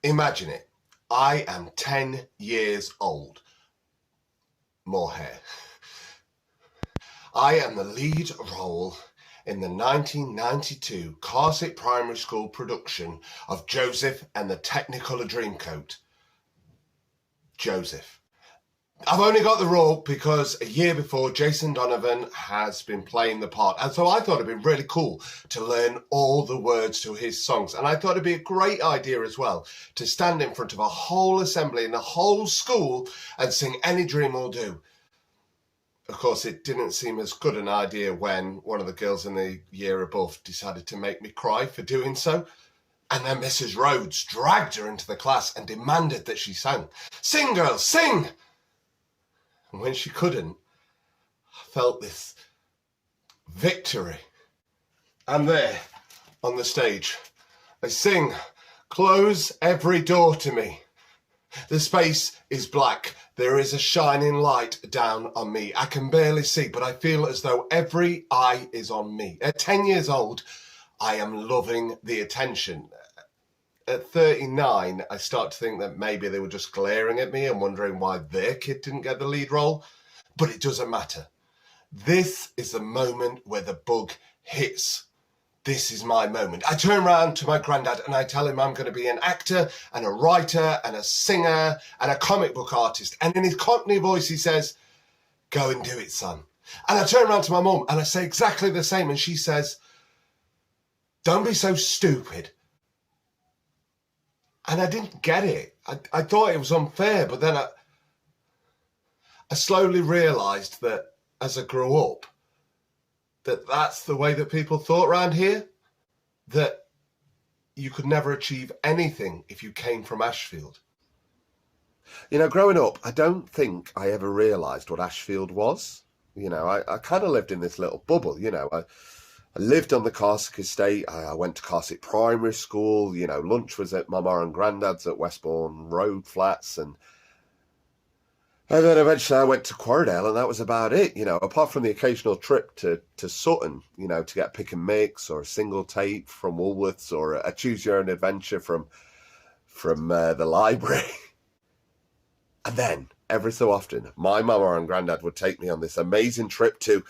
Imagine it. I am 10 years old. More hair. I am the lead role in the 1992 Carset Primary School production of Joseph and the Technicolor Dreamcoat. Joseph. I've only got the role because a year before, Jason Donovan has been playing the part. And so I thought it'd be really cool to learn all the words to his songs. And I thought it'd be a great idea as well to stand in front of a whole assembly in the whole school and sing Any Dream Will Do. Of course, it didn't seem as good an idea when one of the girls in the year above decided to make me cry for doing so. And then Mrs. Rhodes dragged her into the class and demanded that she sang. Sing, girls, sing! And when she couldn't, I felt this victory. And there, on the stage, I sing, close every door to me. The space is black. There is a shining light down on me. I can barely see, but I feel as though every eye is on me. At 10 years old, I am loving the attention. At 39, I start to think that maybe they were just glaring at me and wondering why their kid didn't get the lead role. But it doesn't matter. This is the moment where the bug hits. This is my moment. I turn around to my granddad and I tell him I'm going to be an actor and a writer and a singer and a comic book artist. And in his Cockney voice, he says, go and do it, son. And I turn around to my mum and I say exactly the same. And she says, don't be so stupid. And I didn't get it. I thought it was unfair, but then I slowly realised that as I grew up, that's the way that people thought around here, that you could never achieve anything if you came from Ashfield. You know, growing up, I don't think I ever realised what Ashfield was. You know, I kind of lived in this little bubble, you know. I lived on the Carsick estate. I went to Carsick Primary School. You know, lunch was at my mum and granddad's at Westbourne Road Flats. And then eventually I went to Quarrydale, and that was about it, you know, apart from the occasional trip to Sutton, you know, to get pick and mix or a single tape from Woolworths or a choose your own adventure from the library. And then every so often, my mama and granddad would take me on this amazing trip to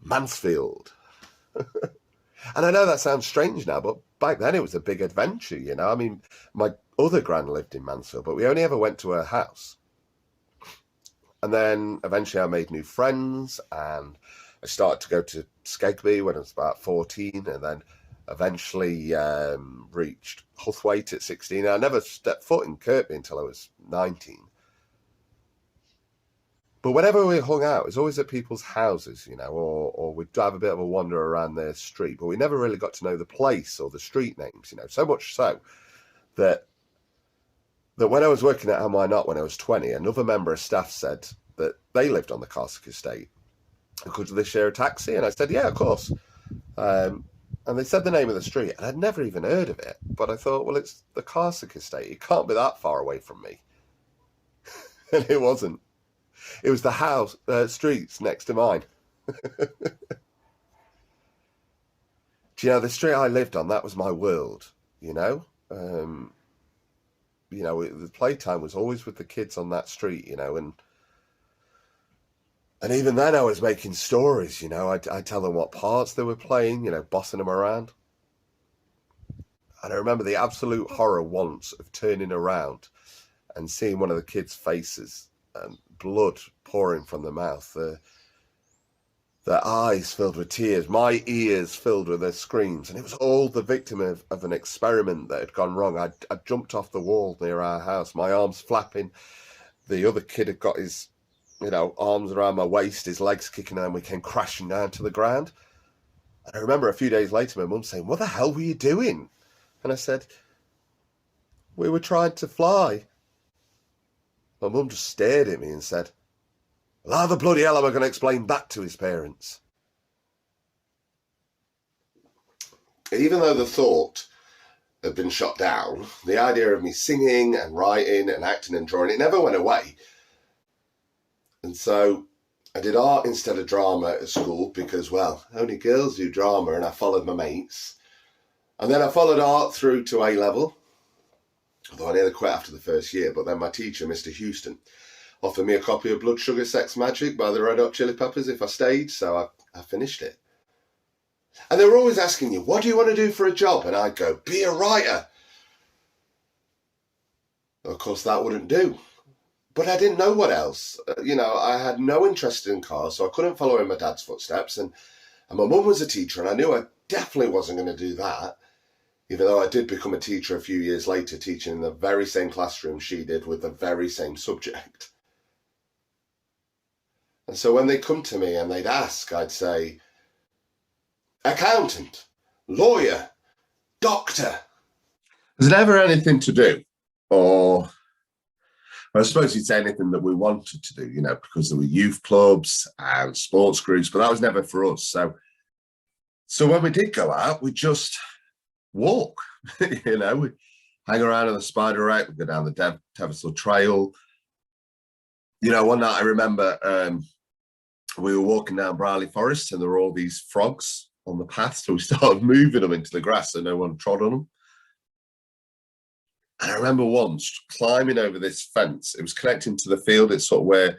Mansfield. And I know that sounds strange now, but back then it was a big adventure, you know. I mean, my other gran lived in Mansfield, but we only ever went to her house. And then eventually I made new friends, and I started to go to Skegby when I was about 14, and then eventually reached Huthwaite at 16. I never stepped foot in Kirkby until I was 19. But whenever we hung out, it was always at people's houses, you know, or we'd have a bit of a wander around their street, but we never really got to know the place or the street names, you know, so much so that when I was working at Am I Not when I was 20, another member of staff said that they lived on the Carsick estate. Could they share a taxi? And I said, yeah, of course. And they said the name of the street, and I'd never even heard of it. But I thought, well, it's the Carsick estate. It can't be that far away from me. And it wasn't. It was the house, streets next to mine. Do you know, the street I lived on, that was my world, you know? You know, the playtime was always with the kids on that street, you know, and even then I was making stories, you know. I'd tell them what parts they were playing, you know, bossing them around. And I remember the absolute horror once of turning around and seeing one of the kids' faces and blood pouring from the mouth, their eyes filled with tears, my ears filled with their screams, and it was all the victim of an experiment that had gone wrong. I jumped off the wall near our house, my arms flapping. The other kid had got his, you know, arms around my waist, his legs kicking, and we came crashing down to the ground. And I remember a few days later my mum saying, what the hell were you doing? And I said, we were trying to fly. My mum just stared at me and said, well, how the bloody hell am I going to explain that to his parents? Even though the thought had been shot down, the idea of me singing and writing and acting and drawing, it never went away. And so I did art instead of drama at school because, well, only girls do drama, and I followed my mates. And then I followed art through to A-level. although I nearly quit after the first year. But then my teacher, Mr. Houston, offered me a copy of Blood Sugar Sex Magic by the Red Hot Chili Peppers if I stayed, so I finished it. And they were always asking you, what do you want to do for a job? And I'd go, be a writer. Of course, that wouldn't do. But I didn't know what else. I had no interest in cars, so I couldn't follow in my dad's footsteps. And my mum was a teacher, and I knew I definitely wasn't going to do that, even though I did become a teacher a few years later, teaching in the very same classroom she did with the very same subject. And so when they come to me and they'd ask, I'd say, accountant, lawyer, doctor. There's never anything to do, or I suppose you'd say anything that we wanted to do, because there were youth clubs and sports groups, but that was never for us. So when we did go out, we'd just walk, we'd hang around in the Spider Rack, we'd go down the Tevisal Trail. One night I remember we were walking down Brierley Forest and there were all these frogs on the path, so we started moving them into the grass so no one trod on them. And I remember once climbing over this fence. It was connecting to the field. It's sort of where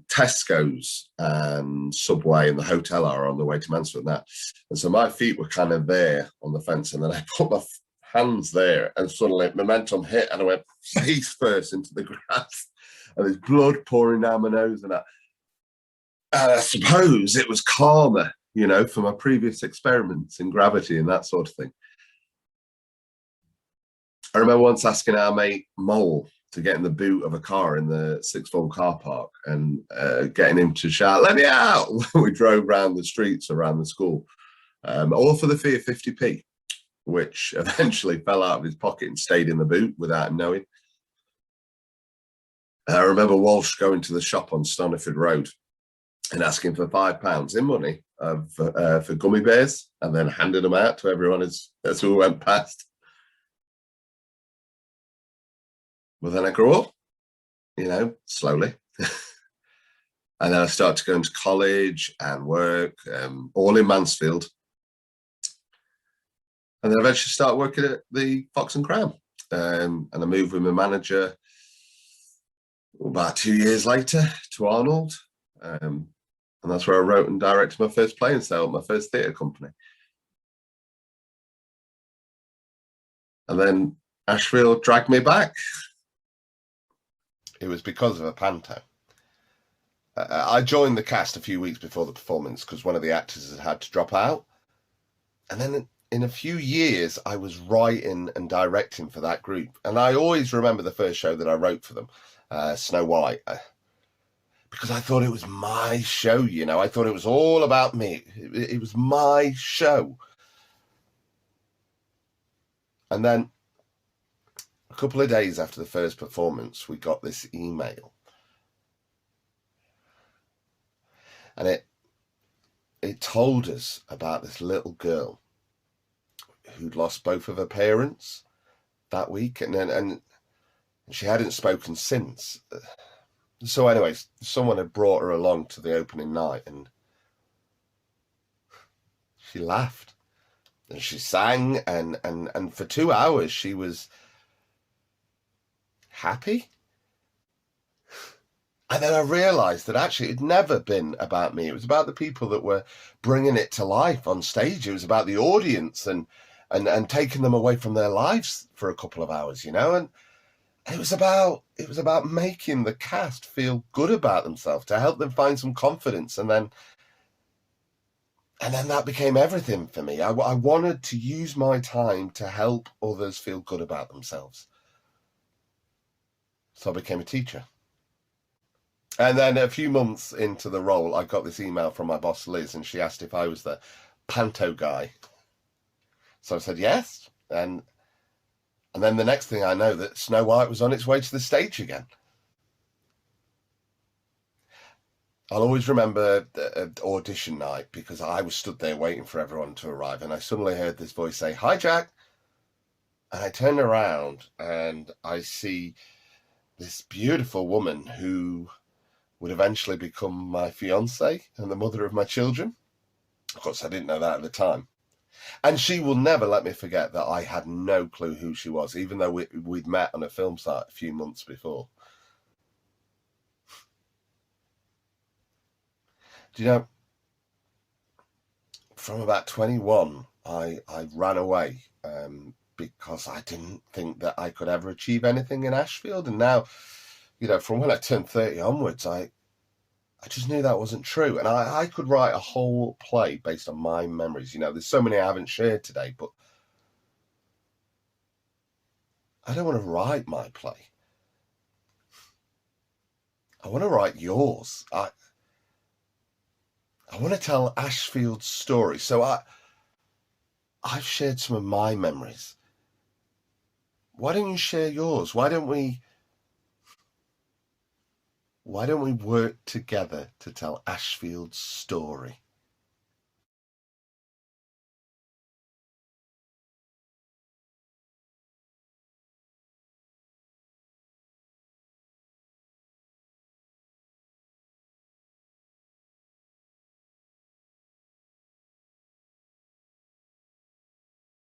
Tesco's and Subway and the hotel are on the way to Mansfield and that. And so my feet were kind of there on the fence, and then I put my hands there and suddenly momentum hit and I went face first into the grass and there's blood pouring down my nose and that. And I suppose it was karma, for my previous experiments in gravity and that sort of thing. I remember once asking our mate Mole to get in the boot of a car in the sixth form car park and getting him to shout, "Let me out!" We drove around the streets around the school, all for the fee of 50p, which eventually fell out of his pocket and stayed in the boot without him knowing. I remember Walsh going to the shop on Stoniford Road and asking for £5 in money for gummy bears and then handing them out to everyone as we went past. Well, then I grew up, slowly. And then I started to go into college and work, all in Mansfield. And then eventually started working at the Fox and Crown. And I moved with my manager about 2 years later to Arnold. And that's where I wrote and directed my first play and set up my first theatre company. And then Ashfield dragged me back. It was because of a panto. I joined the cast a few weeks before the performance because one of the actors had to drop out. And then in a few years, I was writing and directing for that group. And I always remember the first show that I wrote for them, Snow White, because I thought it was my show, I thought it was all about me. It was my show. And then a couple of days after the first performance, we got this email. And it told us about this little girl who'd lost both of her parents that week, and she hadn't spoken since. So anyways, someone had brought her along to the opening night, and she laughed and she sang, and for 2 hours she was happy. And then I realized that actually it'd never been about me. It was about the people that were bringing it to life on stage. It was about the audience and taking them away from their lives for a couple of hours, and it was about making the cast feel good about themselves, to help them find some confidence. And then that became everything for me. I wanted to use my time to help others feel good about themselves. So I became a teacher. And then a few months into the role, I got this email from my boss, Liz, and she asked if I was the panto guy. So I said yes. And then the next thing I know, that Snow White was on its way to the stage again. I'll always remember the audition night because I was stood there waiting for everyone to arrive, and I suddenly heard this voice say, "Hi, Jack." And I turned around and I see this beautiful woman who would eventually become my fiance and the mother of my children. Of course, I didn't know that at the time. And she will never let me forget that I had no clue who she was, even though we'd met on a film site a few months before. Do you know, from about 21, I ran away because I didn't think that I could ever achieve anything in Ashfield. And now, from when I turned 30 onwards, I just knew that wasn't true. And I could write a whole play based on my memories. There's so many I haven't shared today, but I don't want to write my play. I want to write yours. I want to tell Ashfield's story. So I've shared some of my memories. Why don't you share yours? Why don't we work together to tell Ashfield's story?